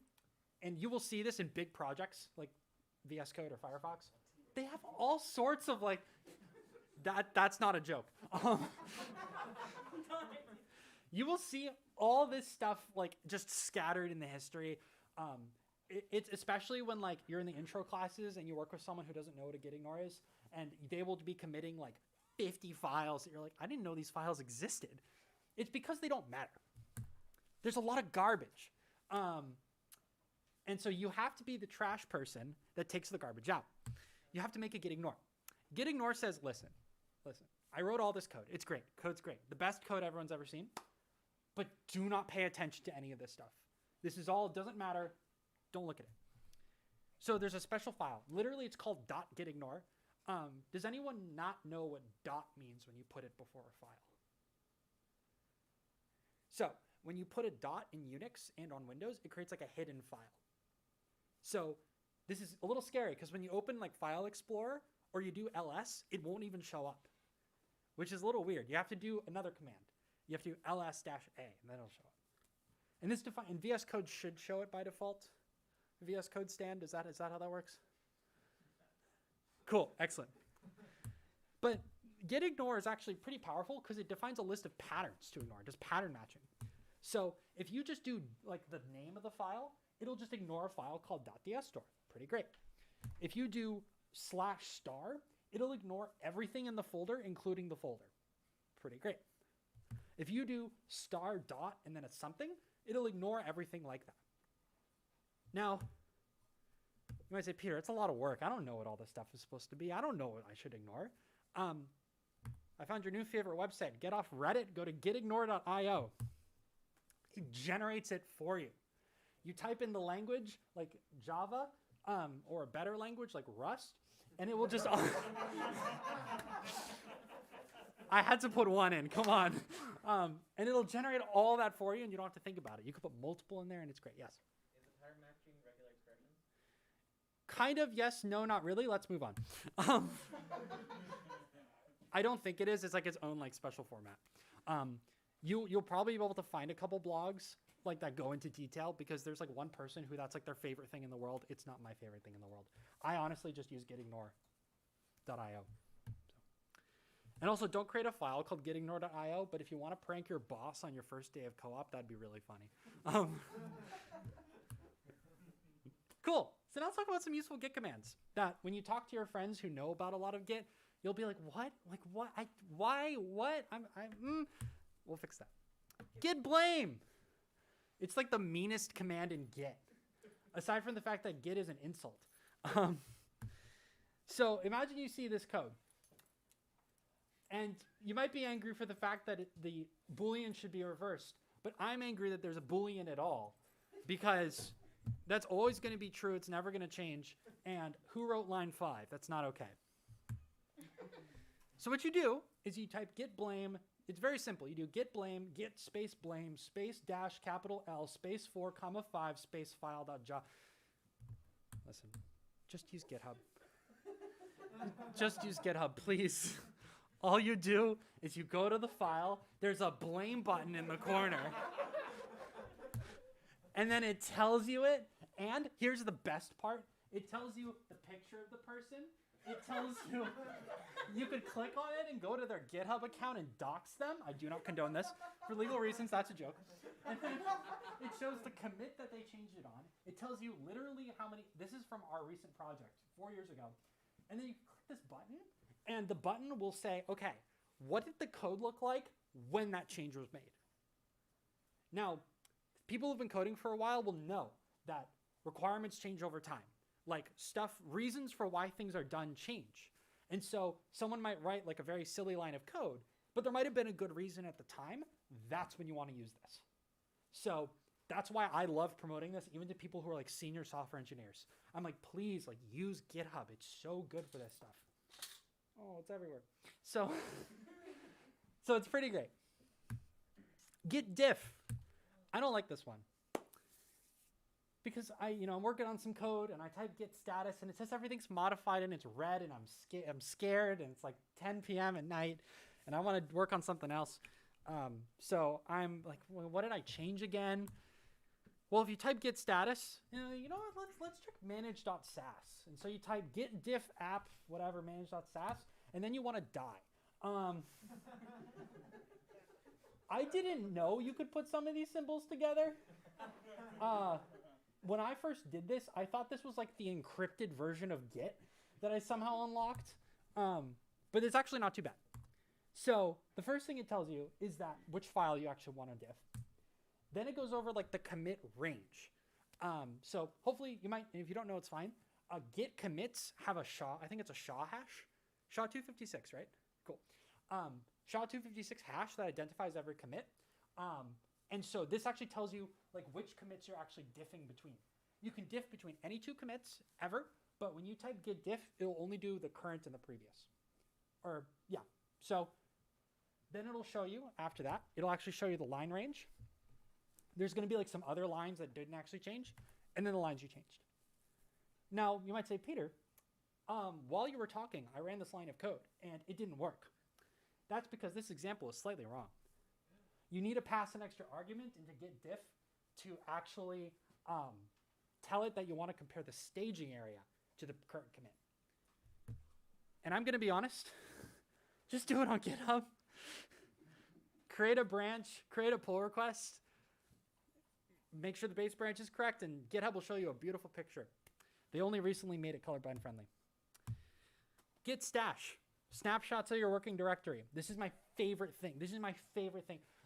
and you will see this in big projects like VS Code or Firefox, they have all sorts of like, that's not a joke. You will see all this stuff like just scattered in the history. It's especially when like you're in the intro classes and you work with someone who doesn't know what a git ignore is, and they will be committing like 50 files that you're like, I didn't know these files existed. It's because they don't matter. There's a lot of garbage. And so you have to be the trash person that takes the garbage out. You have to make a git ignore. Git ignore says, listen, I wrote all this code. It's great. Code's great. The best code everyone's ever seen. But do not pay attention to any of this stuff. This is all, it doesn't matter. Don't look at it. So there's a special file. Literally, it's called .gitignore. Does anyone not know what dot means when you put it before a file? So when you put a dot in Unix and on Windows, it creates like a hidden file. So this is a little scary because when you open like File Explorer or you do ls, it won't even show up, which is a little weird. You have to do another command. You have to do ls-a, and then it'll show up. And this and VS Code should show it by default. VS Code stand, is that how that works? Cool, excellent. But git ignore is actually pretty powerful because it defines a list of patterns to ignore. It does pattern matching. So if you just do like the name of the file, it'll just ignore a file called .dsstore. Pretty great. If you do /*, it'll ignore everything in the folder, including the folder. Pretty great. If you do *. And then it's something, it'll ignore everything like that. Now, you might say, Peter, it's a lot of work. I don't know what all this stuff is supposed to be. I don't know what I should ignore. I found your new favorite website. Get off Reddit. Go to gitignore.io. It generates it for you. You type in the language like Java or a better language like Rust, and it will just... I had to put one in. Come on. And it'll generate all that for you, and you don't have to think about it. You can put multiple in there, and it's great. Yes?
Is the pattern matching regular expressions?
Kind of, yes, no, not really. Let's move on. I don't think it is. It's like its own like special format. You'll probably be able to find a couple blogs like that go into detail because there's like one person who that's like their favorite thing in the world. It's not my favorite thing in the world. I honestly just use gitignore.io. And also, don't create a file called gitignore.io, but if you want to prank your boss on your first day of co-op, that'd be really funny. Cool. So now let's talk about some useful Git commands that when you talk to your friends who know about a lot of Git, you'll be like, what? Like, what? Why? What? We'll fix that. Git blame. It's like the meanest command in Git, aside from the fact that Git is an insult. So imagine you see this code. And you might be angry for the fact that the Boolean should be reversed, but I'm angry that there's a Boolean at all because that's always going to be true. It's never going to change. And who wrote line 5? That's not okay. So what you do is you type git blame. It's very simple. You do git blame, git space blame, space dash capital L, space 4, comma 5, space file.java. Listen, just use GitHub. Just use GitHub, please. All you do is you go to the file, there's a blame button in the corner, and then it tells you it, and here's the best part, it tells you the picture of the person, it tells you, you could click on it and go to their GitHub account and dox them. I do not condone this. For legal reasons, that's a joke. And then it shows the commit that they changed it on. It tells you literally how many, this is from our recent project, 4 years ago, and then you click this button, and the button will say, okay, what did the code look like when that change was made? Now, people who've been coding for a while will know that requirements change over time. Like reasons for why things are done change. And so someone might write like a very silly line of code, but there might have been a good reason at the time. That's when you want to use this. So that's why I love promoting this, even to people who are like senior software engineers. I'm like, please, like, use GitHub. It's so good for this stuff. Oh, it's everywhere. So, so it's pretty great. Git diff. I don't like this one. Because I'm working on some code and I type git status and it says everything's modified and it's red and I'm scared and it's like 10 p.m. at night and I want to work on something else. So I'm like, well, what did I change again? Well, if you type git status, you know what? Let's check manage.sas. And so you type git diff app whatever manage.sas and then you want to die. I didn't know you could put some of these symbols together. When I first did this, I thought this was like the encrypted version of Git that I somehow unlocked. But it's actually not too bad. So the first thing it tells you is that which file you actually want to diff. Then it goes over like the commit range. So hopefully you might, and if you don't know, it's fine. Git commits have a SHA, I think it's a SHA hash. SHA-256, right? Cool. SHA-256 hash that identifies every commit. And so this actually tells you like which commits you're actually diffing between. You can diff between any two commits ever, but when you type git diff, it'll only do the current and the previous. Or yeah. So then it'll show you after that, it'll actually show you the line range. There's going to be like some other lines that didn't actually change, and then the lines you changed. Now you might say, Peter, while you were talking, I ran this line of code and it didn't work. That's because this example is slightly wrong. You need to pass an extra argument into git diff to actually tell it that you want to compare the staging area to the current commit. And I'm going to be honest, just do it on GitHub. Create a branch, create a pull request, make sure the base branch is correct, and GitHub will show you a beautiful picture. They only recently made it colorblind friendly. Git stash, snapshots of your working directory. This is my favorite thing.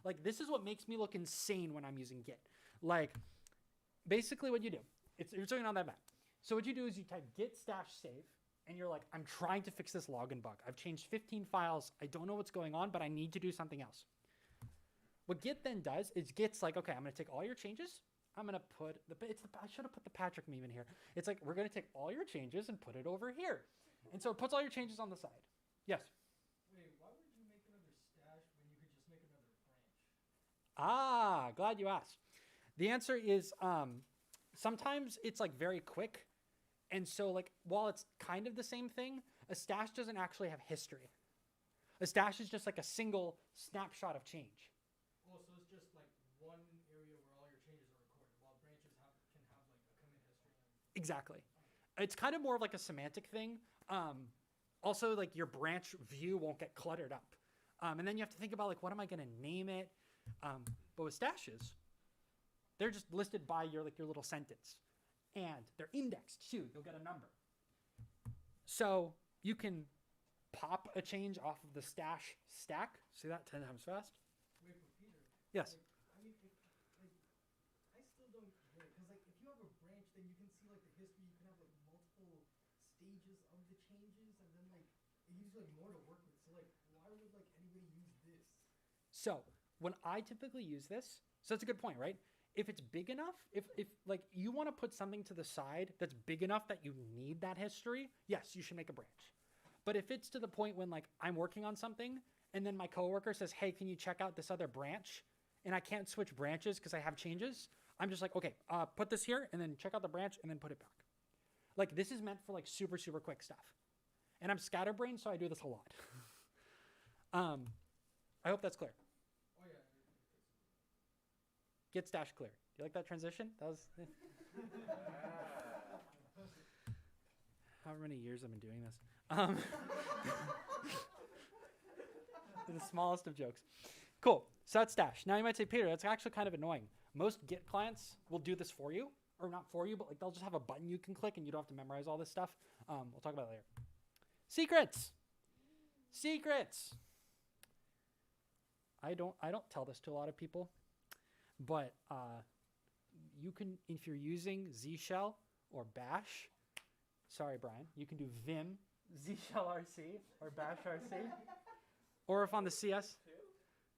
Like, this is what makes me look insane when I'm using Git. Like, basically what you do, you're certainly not that bad. So what you do is you type git stash save, and you're like, I'm trying to fix this login bug. I've changed 15 files. I don't know what's going on, but I need to do something else. What Git then does is Git's like, okay, I'm going to take all your changes. I'm going to put I should have put the Patrick meme in here. It's like, we're going to take all your changes and put it over here. And so it puts all your changes on the side. Yes?
Wait, why would you make another stash when you could just make another branch?
Ah, glad you asked. The answer is sometimes it's like very quick. And so like while it's kind of the same thing, a stash doesn't actually have history. A stash is just like a single snapshot of change.
Oh, so it's just like one area where all your changes are recorded, while branches can have like a commit history.
Exactly. It's kind of more of like a semantic thing. Also, like your branch view won't get cluttered up. And then you have to think about like, what am I going to name it? But with stashes, they're just listed by your little sentence. And they're indexed too. You'll get a number. So you can pop a change off of the stash stack. See that 10 times fast?
Wait, for Peter.
Yes.
Like, I still don't get it. Because like, if you have a branch, then you can see like the history. You can have like multiple stages of the changes. And then like, it gives you like more to work with. So like, why would like anybody use this?
So when I typically use this, so that's a good point, right? If it's big enough, if like you want to put something to the side that's big enough that you need that history, yes, you should make a branch. But if it's to the point when like I'm working on something and then my coworker says, hey, can you check out this other branch? And I can't switch branches because I have changes. I'm just like, okay, put this here and then check out the branch and then put it back. Like this is meant for like super, super quick stuff. And I'm scatterbrained, so I do this a lot. I hope that's clear.
Oh yeah.
Git stash clear. Do you like that transition? That was however many years I've been doing this. The smallest of jokes. Cool. So that's stash. Now you might say, Peter, that's actually kind of annoying. Most Git clients will do this for you, or not for you, but like they'll just have a button you can click and you don't have to memorize all this stuff. We'll talk about it later. Secrets. Secrets. I don't tell this to a lot of people. But you can, if you're using Z Shell or Bash, sorry, Brian, you can do Vim, Z Shell RC or Bash RC. Or if on the CS,
Too?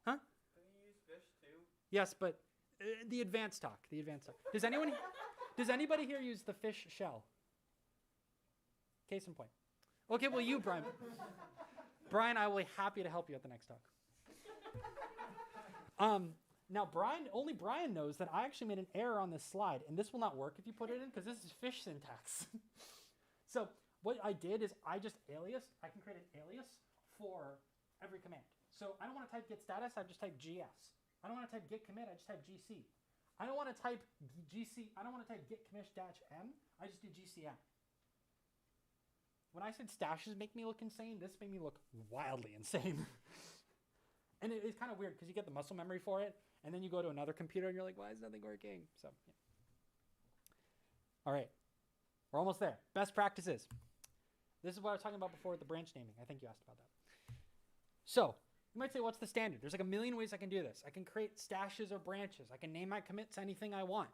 huh?
Can you use fish too?
Yes, but the advanced talk, Does anybody here use the fish shell? Case in point. Okay, well, you, Brian. Brian, I will be happy to help you at the next talk. Now, only Brian knows that I actually made an error on this slide, and this will not work if you put it in, because this is fish syntax. So what I did is I can create an alias for every command. So I don't want to type git status, I just type GS. I don't want to type git commit, I just type GC. I don't want to type git commit -m, I just do GCM. When I said stashes make me look insane, this made me look wildly insane. And it's kind of weird because you get the muscle memory for it, and then you go to another computer and you're like, why is nothing working? So, yeah. All right, we're almost there. Best practices. This is what I was talking about before with the branch naming. I think you asked about that. So, you might say, what's the standard? There's like a million ways I can do this. I can create stashes or branches. I can name my commits anything I want.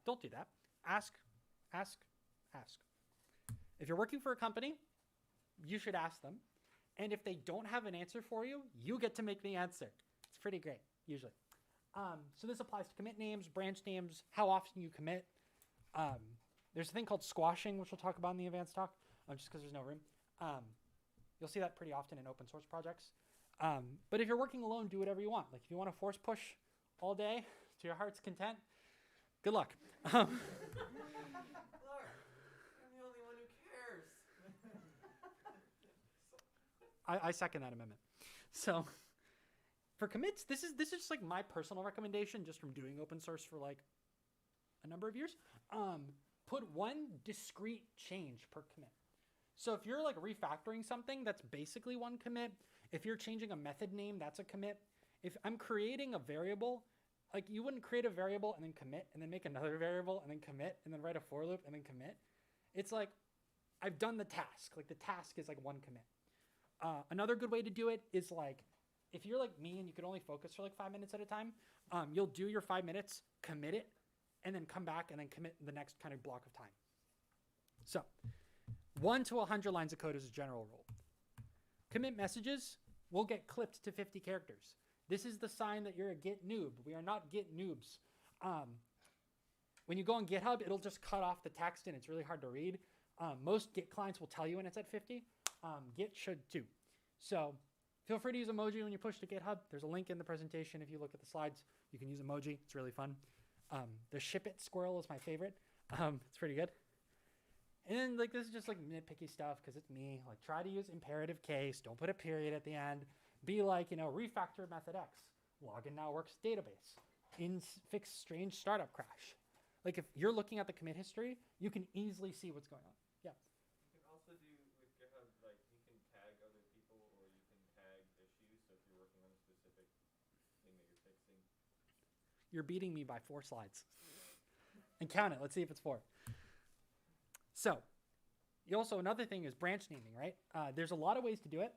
Don't do that. Ask. If you're working for a company, you should ask them. And if they don't have an answer for you, you get to make the answer. It's pretty great, usually. So this applies to commit names, branch names, how often you commit. There's a thing called squashing, which we'll talk about in the advanced talk, just because there's no room. You'll see that pretty often in open source projects. But if you're working alone, do whatever you want. Like if you want to force push all day to your heart's content, good luck.
Look, I'm the only one who cares.
I second that amendment. So for commits, this is just like my personal recommendation just from doing open source for like a number of years. Put one discrete change per commit. So if you're like refactoring something, that's basically one commit. If you're changing a method name, that's a commit. If I'm creating a variable, like you wouldn't create a variable and then commit and then make another variable and then commit and then write a for loop and then commit. It's like I've done the task. Like the task is like one commit. Another good way to do it is like if you're like me and you could only focus for like 5 minutes at a time, you'll do your 5 minutes, commit it, and then come back and then commit the next kind of block of time. So 1 to 100 lines of code is a general rule. Commit messages will get clipped to 50 characters. This is the sign that you're a Git noob. We are not Git noobs. When you go on GitHub, it'll just cut off the text and it's really hard to read. Most Git clients will tell you when it's at 50. Git should too. So feel free to use emoji when you push to GitHub. There's a link in the presentation. If you look at the slides, you can use emoji. It's really fun. The ship it squirrel is my favorite. It's pretty good. And then like this is just like nitpicky stuff because it's me. Like try to use imperative case. Don't put a period at the end. Be like, refactor method X. Login now works database. Fix strange startup crash. Like if you're looking at the commit history, you can easily see what's going on. Yeah.
You can also do with GitHub, like you can tag other people or you can tag issues. So if you're working on a specific thing that you're fixing.
You're beating me by 4 slides. And count it. Let's see if it's 4. So, another thing is branch naming, right? There's a lot of ways to do it.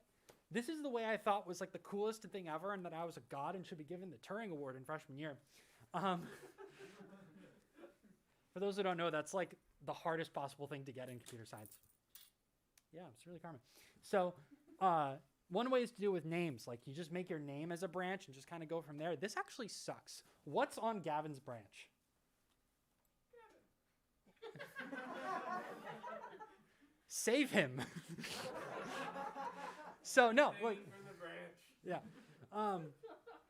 This is the way I thought was like the coolest thing ever and that I was a god and should be given the Turing Award in freshman year. For those who don't know, that's like the hardest possible thing to get in computer science. Yeah, it's really common. So, one way is to do it with names. Like you just make your name as a branch and just kind of go from there. This actually sucks. What's on Gavin's branch? Save him. So no, like,
From the branch.
yeah.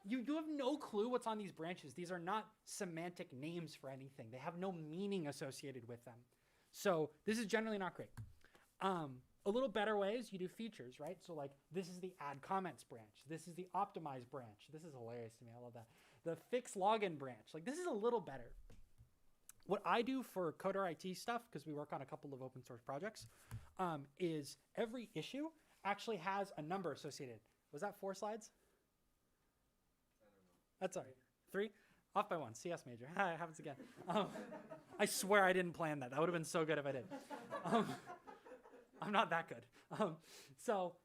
You have no clue what's on these branches. These are not semantic names for anything. They have no meaning associated with them. So this is generally not great. A little better way is you do features, right? So like this is the add comments branch. This is the optimize branch. This is hilarious to me. I love that. The fix login branch. Like this is a little better. What I do for Coder IT stuff, because we work on a couple of open source projects, is every issue actually has a number associated. Was that 4 slides?
I don't know.
That's all right. 3? Off by 1. CS major. It happens again. I swear I didn't plan that. That would have been so good if I did. I'm not that good. So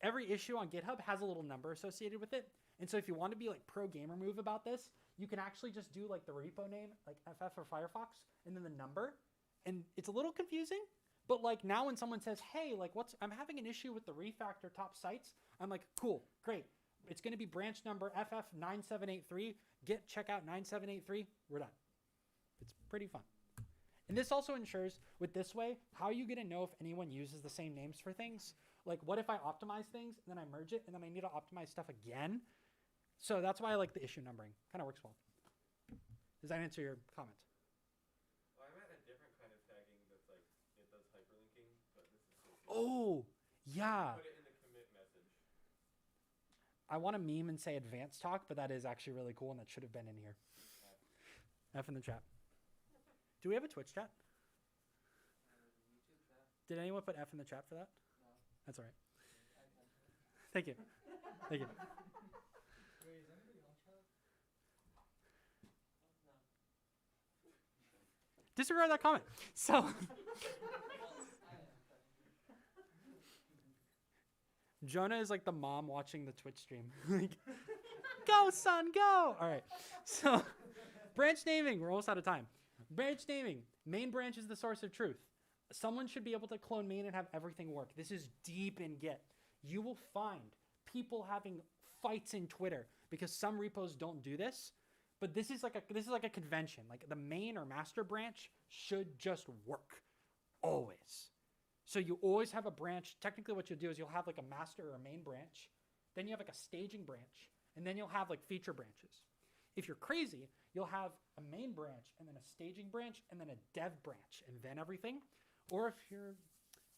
every issue on GitHub has a little number associated with it. And so if you want to be like pro gamer move about this, you can actually just do like the repo name, like FF or Firefox, and then the number. And it's a little confusing, but like now when someone says, hey, like I'm having an issue with the refactor top sites, I'm like, cool, great. It's going to be branch number FF9783, git checkout 9783, we're done. It's pretty fun. And this also ensures with this way, how are you going to know if anyone uses the same names for things? Like what if I optimize things and then I merge it and then I need to optimize stuff again? So that's why I like the issue numbering. Kind of works well. Does that answer your comment?
Well, I meant a different kind of tagging that's like, it does hyperlinking, but this is so
Oh, yeah.
Put it in the commit message.
I want to meme and say advanced talk, but that is actually really cool and that should have been in here. F in the chat. Do we have a Twitch chat?
YouTube chat?
Did anyone put F in the chat for that?
No.
That's all right.
I can't do it.
Thank you. Thank you.
Wait, is anybody on chat?
No.
Disregard that comment. So,
I am.
Jonah is like the mom watching the Twitch stream. Like, go, son, go. All right. So, branch naming. We're almost out of time. Branch naming. Main branch is the source of truth. Someone should be able to clone main and have everything work. This is deep in Git. You will find people having fights in Twitter because some repos don't do this. But this is like a convention. Like the main or master branch should just work always. So you always have a branch. Technically what you'll do is you'll have like a master or a main branch. Then you have like a staging branch. And then you'll have like feature branches. If you're crazy, you'll have a main branch and then a staging branch and then a dev branch and then everything. Or if you're,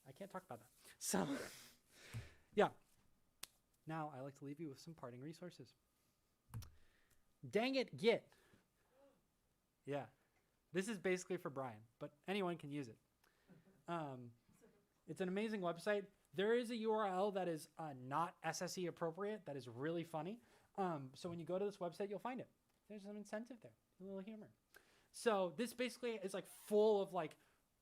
I can't talk about that. So yeah. Now I like to leave you with some parting resources. Dang it, Git. Yeah. This is basically for Brian, but anyone can use it. It's an amazing website. There is a URL that is not SSE appropriate. That is really funny. So when you go to this website, you'll find it. There's some incentive there, a little humor. So this basically is like full of like,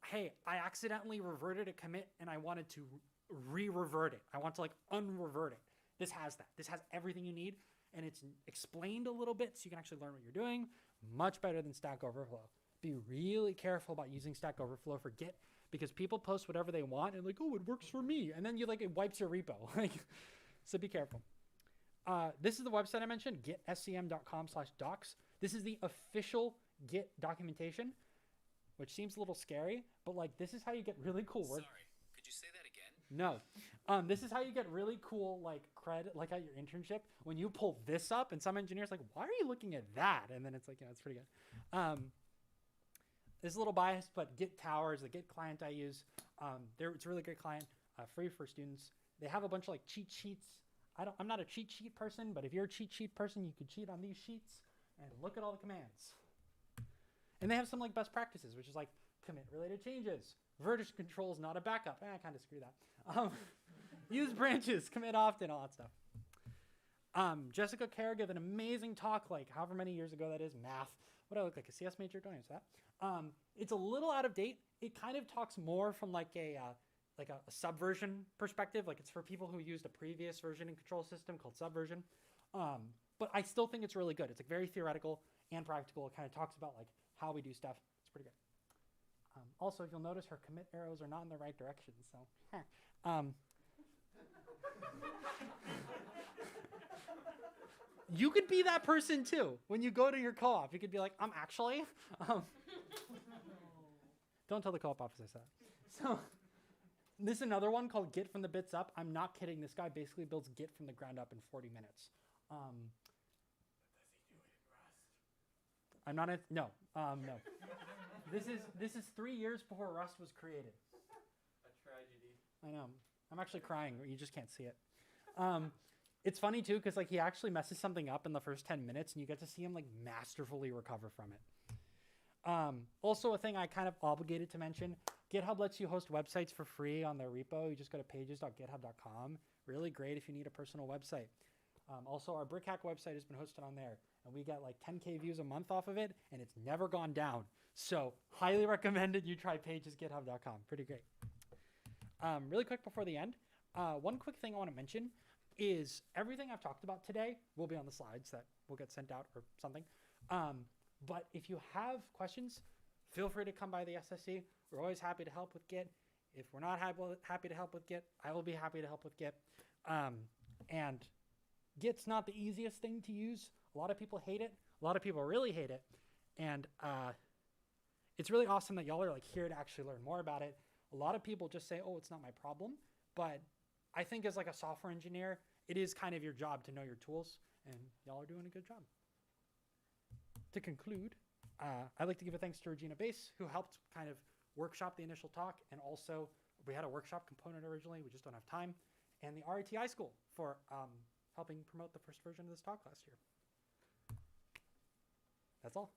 hey, I accidentally reverted a commit and I wanted to re-revert it. I want to like unrevert it. This has that. This has everything you need. And it's explained a little bit so you can actually learn what you're doing. Much better than Stack Overflow. Be really careful about using Stack Overflow for Git because people post whatever they want and like, oh, it works for me. And then you like, it wipes your repo. So be careful. This is the website I mentioned, gitscm.com/docs. This is the official Git documentation, which seems a little scary, but like this is how you get really cool work.
Sorry, could you say that again?
No. This is how you get really cool like credit, like at your internship. When you pull this up and some engineers like, why are you looking at that? And then it's like, it's pretty good. There's a little biased, but Git Tower is the Git client I use. It's a really great client, free for students. They have a bunch of like cheat sheets. I'm not a cheat sheet person, but if you're a cheat sheet person, you could cheat on these sheets and look at all the commands. And they have some like best practices, which is like commit related changes. Vertice control is not a backup. I kind of screw that. Use branches, commit often, all that stuff. Jessica Kerr gave an amazing talk, like however many years ago that is, math. What do I look like, a CS major? Don't answer that. It's a little out of date. It kind of talks more from like a subversion perspective. Like it's for people who used a previous version and control system called subversion. But I still think it's really good. It's like very theoretical and practical. It kind of talks about like how we do stuff. It's pretty good. Also, if you'll notice, her commit arrows are not in the right direction. So, you could be that person too. When you go to your co-op, you could be like, actually, don't tell the co-op office I said that. So, this is another one called Git from the bits up. I'm not kidding. This guy basically builds Git from the ground up in 40 minutes. I'm not, no. This is 3 years before Rust was created.
A tragedy.
I know. I'm actually crying. You just can't see it. It's funny too, because like he actually messes something up in the first 10 minutes and you get to see him like masterfully recover from it. Also a thing I kind of obligated to mention, GitHub lets you host websites for free on their repo. You just go to pages.github.com. Really great if you need a personal website. Also, our BrickHack website has been hosted on there, and we get like 10K views a month off of it, and it's never gone down. So, highly recommended you try pagesgithub.com. Pretty great. Really quick before the end, one quick thing I want to mention is everything I've talked about today will be on the slides that will get sent out or something. But if you have questions, feel free to come by the SSE. We're always happy to help with Git. If we're not happy to help with Git, I will be happy to help with Git. And Git's not the easiest thing to use. A lot of people hate it. A lot of people really hate it. And it's really awesome that y'all are like here to actually learn more about it. A lot of people just say, oh, it's not my problem. But I think as like a software engineer, it is kind of your job to know your tools. And y'all are doing a good job. To conclude, I'd like to give a thanks to Regina Bass, who helped kind of workshop the initial talk. And also, we had a workshop component originally. We just don't have time. And the RITI School for helping promote the first version of this talk last year. That's all.